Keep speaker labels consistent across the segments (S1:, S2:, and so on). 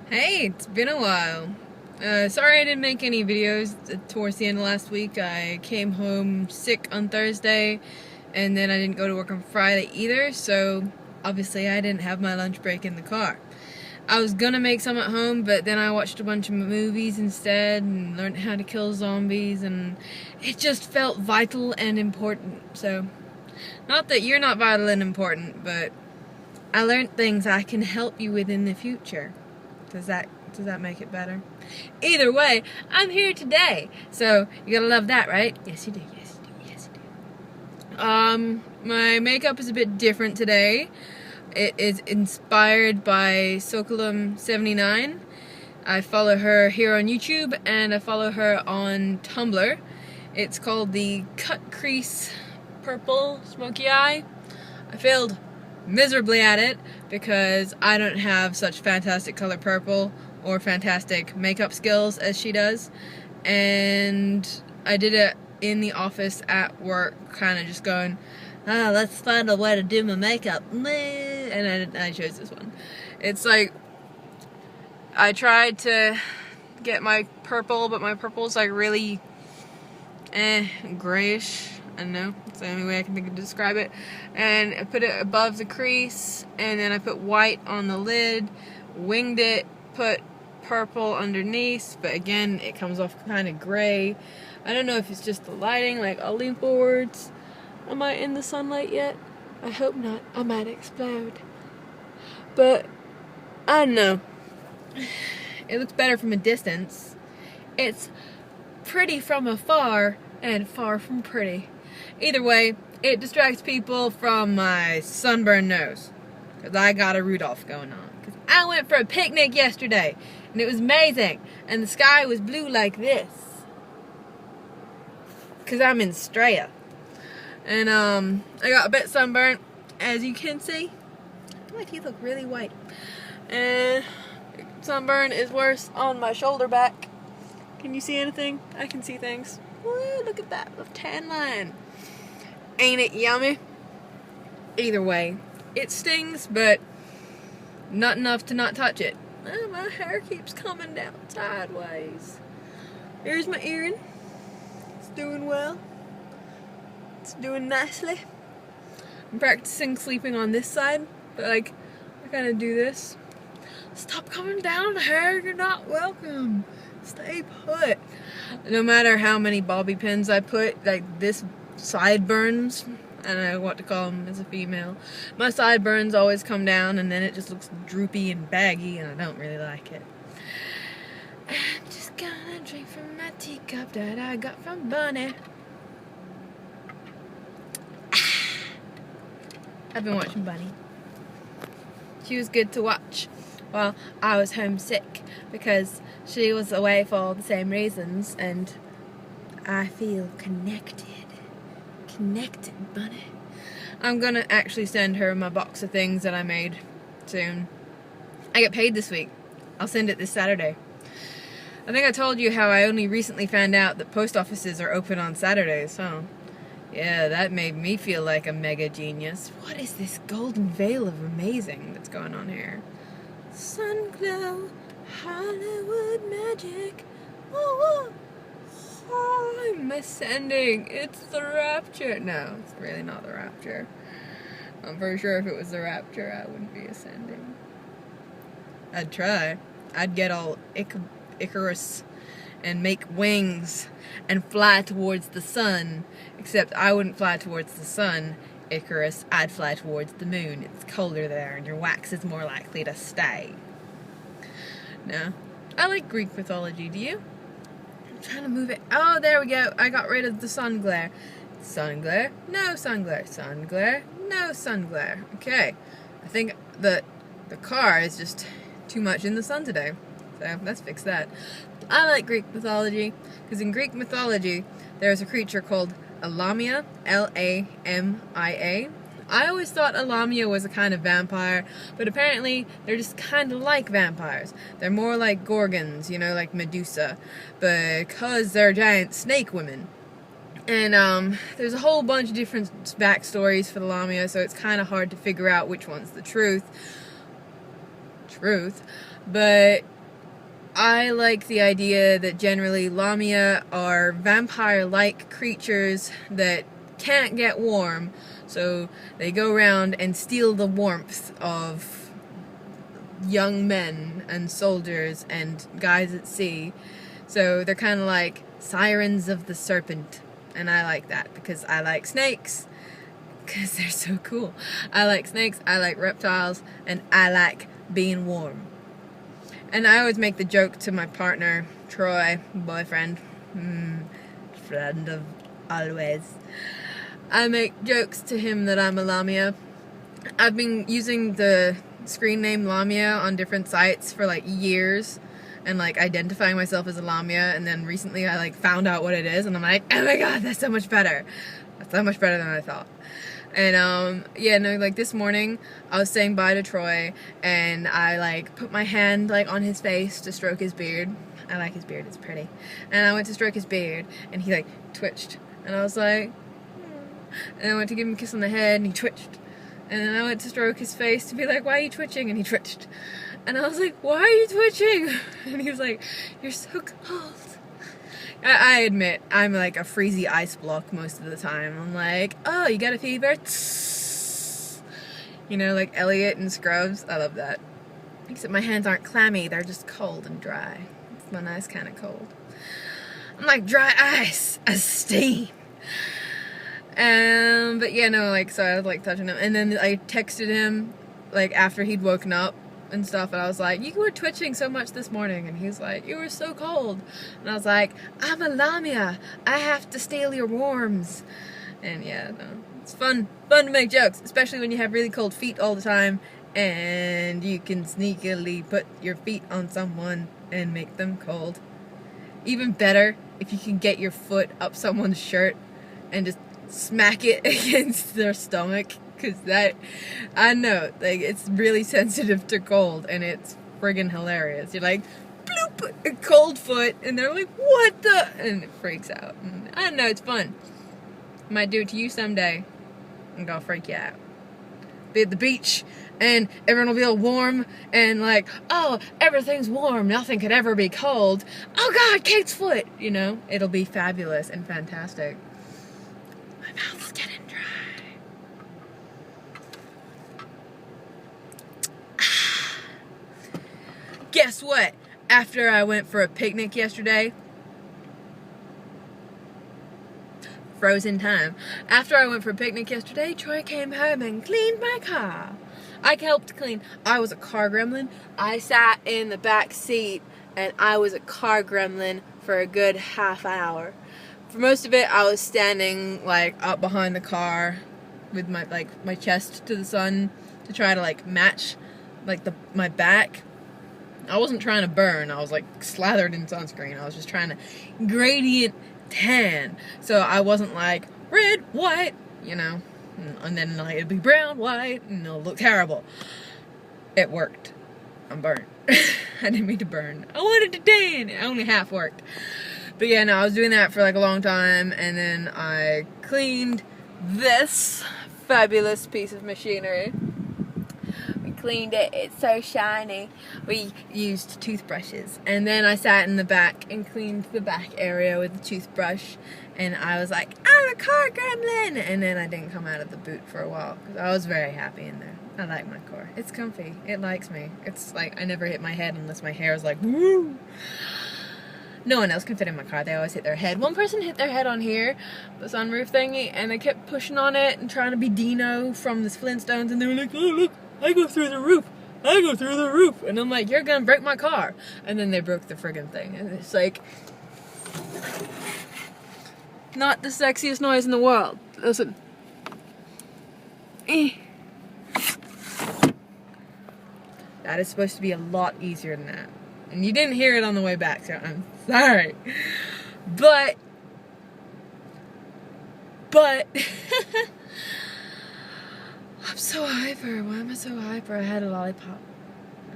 S1: Hey, it's been a while. Sorry I didn't make any videos towards the end of last week. I came home sick on Thursday, and then I didn't go to work on Friday either, so obviously I didn't have my lunch break in the car. I was gonna make some at home, but then I watched a bunch of movies instead and learned how to kill zombies, and it just felt vital and important. So, not that you're not vital and important, but I learned things I can help you with in the future. Does that make it better? Either way, I'm here today. So, you gotta love that, right? Yes, you do. Yes, you do. Yes, you do. My makeup is a bit different today. It is inspired by Sokolum79. I follow her here on YouTube, and I follow her on Tumblr. It's called the Cut Crease Purple Smoky Eye. I failed miserably at it because I don't have such fantastic color purple or fantastic makeup skills as she does, and I did it in the office at work, kind of just going, let's find a way to do my makeup, and I chose this one. It's like I tried to get my purple, but my purple's like really grayish. I don't know, it's the only way I can think of to describe it. And I put it above the crease, and then I put white on the lid, winged it, put purple underneath, but again, it comes off kind of gray. I don't know if it's just the lighting, like I'll lean forwards. Am I in the sunlight yet? I hope not, I might explode. But, I don't know. It looks better from a distance. It's pretty from afar, and far from pretty. Either way, it distracts people from my sunburned nose. Because I got a Rudolph going on. Because I went for a picnic yesterday. And it was amazing. And the sky was blue like this. Because I'm in Straya. And I got a bit sunburnt. As you can see. My teeth look really white. And sunburn is worse on my shoulder back. Can you see anything? I can see things. Woo, look at that little tan line. Ain't it yummy? Either way, it stings, but not enough to not touch it. Oh, my hair keeps coming down sideways. Here's my earring. It's doing well. It's doing nicely. I'm practicing sleeping on this side, but like, I kind of do this. Stop coming down, hair. You're not welcome. Stay put. No matter how many bobby pins I put, like this sideburns, I don't know what to call them as a female. My sideburns always come down, and then it just looks droopy and baggy, and I don't really like it. I'm just gonna drink from my teacup that I got from Bunny. I've been watching Bunny. She was good to watch. Well, I was homesick because she was away for all the same reasons, and I feel connected. Connected, Bunny. I'm gonna actually send her my box of things that I made soon. I get paid this week. I'll send it this Saturday. I think I told you how I only recently found out that post offices are open on Saturdays, huh? Yeah, that made me feel like a mega genius. What is this golden veil of amazing that's going on here? Sunglow, Hollywood magic. Oh, I'm ascending. It's the rapture. No, it's really not the rapture. I'm pretty sure if it was the rapture, I wouldn't be ascending. I'd try. I'd get all Icarus and make wings and fly towards the sun. Except I wouldn't fly towards the sun, Icarus. I'd fly towards the moon. It's colder there, and your wax is more likely to stay. No. I like Greek mythology. Do you? I'm trying to move it. Oh, there we go. I got rid of the sun glare. Sun glare. No sun glare. Sun glare. No sun glare. Okay. I think the car is just too much in the sun today. So let's fix that. I like Greek mythology because in Greek mythology there's a creature called a Lamia, Lamia. I always thought a Lamia was a kind of vampire, but apparently they're just kind of like vampires. They're more like Gorgons, you know, like Medusa, because they're giant snake women. And there's a whole bunch of different backstories for the Lamia, so it's kind of hard to figure out which one's the truth. But I like the idea that generally Lamia are vampire-like creatures that can't get warm, so they go around and steal the warmth of young men and soldiers and guys at sea. So they're kind of like sirens of the serpent, and I like that because I like snakes because they're so cool. I like snakes, I like reptiles, and I like being warm. And I always make the joke to my partner, Troy, boyfriend, friend of always. I make jokes to him that I'm a Lamia. I've been using the screen name Lamia on different sites for like years and like identifying myself as a Lamia, and then recently I like found out what it is and I'm like, oh my god, that's so much better. That's so much better than I thought. And yeah, no, like this morning I was saying bye to Troy and I like put my hand like on his face to stroke his beard. I like his beard, it's pretty. And I went to stroke his beard and he like twitched and I was like, and I went to give him a kiss on the head and he twitched. And then I went to stroke his face to be like, why are you twitching? And he twitched. And I was like, why are you twitching? And he was like, you're so cold. I admit, I'm like a freezy ice block most of the time. I'm like, oh, you got a fever? You know, like Elliot in Scrubs. I love that. Except my hands aren't clammy, they're just cold and dry. It's my nice kind of cold. I'm like dry ice, a steam. But yeah, no, like, so I was like touching him. And then I texted him, like, after he'd woken up and stuff, and I was like, you were twitching so much this morning, and he's like, you were so cold, and I was like, I'm a Lamia, I have to steal your warms. And yeah, no, it's fun to make jokes, especially when you have really cold feet all the time, and you can sneakily put your feet on someone and make them cold. Even better, if you can get your foot up someone's shirt and just smack it against their stomach. Because that, I know, like, it's really sensitive to cold, and it's friggin' hilarious. You're like, bloop, a cold foot, and they're like, what the? And it freaks out. And I don't know, it's fun. Might do it to you someday. I'm gonna freak you out. Be at the beach, and everyone will be all warm, and like, oh, everything's warm, nothing could ever be cold. Oh god, Kate's foot! You know, it'll be fabulous and fantastic. My mouth's getting dry. Guess what? After I went for a picnic yesterday, frozen time. After I went for a picnic yesterday, Troy came home and cleaned my car. I helped clean. I was a car gremlin. I sat in the back seat and I was a car gremlin for a good half hour. For most of it, I was standing like up behind the car with my chest to the sun to try to like match like my back. I wasn't trying to burn. I was like slathered in sunscreen. I was just trying to gradient tan. So I wasn't like red, white, you know. And then like, it'd be brown, white, and it'll look terrible. It worked. I'm burnt. I didn't mean to burn. I wanted to tan. It only half worked. But yeah, no, I was doing that for like a long time, and then I cleaned this fabulous piece of machinery. We cleaned it, it's so shiny. We used toothbrushes, and then I sat in the back and cleaned the back area with the toothbrush, and I was like, I'm a car gremlin! And then I didn't come out of the boot for a while, because I was very happy in there. I like my car. It's comfy. It likes me. It's like, I never hit my head unless my hair is like, woo! No one else can fit in my car. They always hit their head. One person hit their head on here, the sunroof thingy, and they kept pushing on it and trying to be Dino from the Flintstones, and they were like, oh look, I go through the roof. I go through the roof. And I'm like, you're gonna break my car. And then they broke the friggin' thing. And it's like, not the sexiest noise in the world. Listen. That is supposed to be a lot easier than that. And you didn't hear it on the way back, so I'm sorry. But I'm so hyper. Why am I so hyper? I had a lollipop.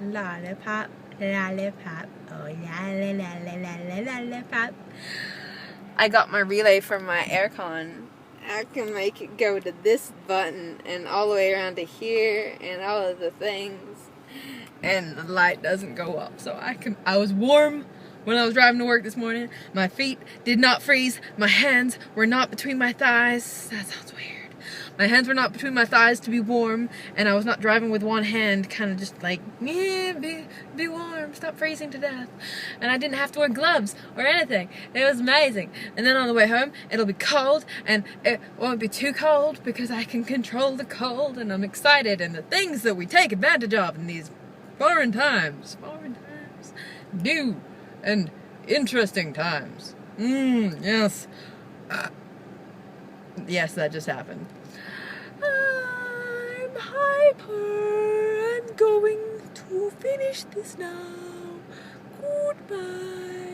S1: Lollipop. Lollipop. Oh, lollipop. I got my relay from my aircon. I can make it go to this button and all the way around to here and all of the things. and the light doesn't go up. So I was warm when I was driving to work this morning. My feet did not freeze. My hands were not between my thighs. That sounds weird. My hands were not between my thighs to be warm, and I was not driving with one hand, kind of just like, yeah, be warm, stop freezing to death. And I didn't have to wear gloves or anything. It was amazing. And then on the way home, it'll be cold, and it won't be too cold because I can control the cold, and I'm excited, and the things that we take advantage of in these foreign times, new and interesting times. Yes. Yes, that just happened. I'm hyper. I'm going to finish this now. Goodbye.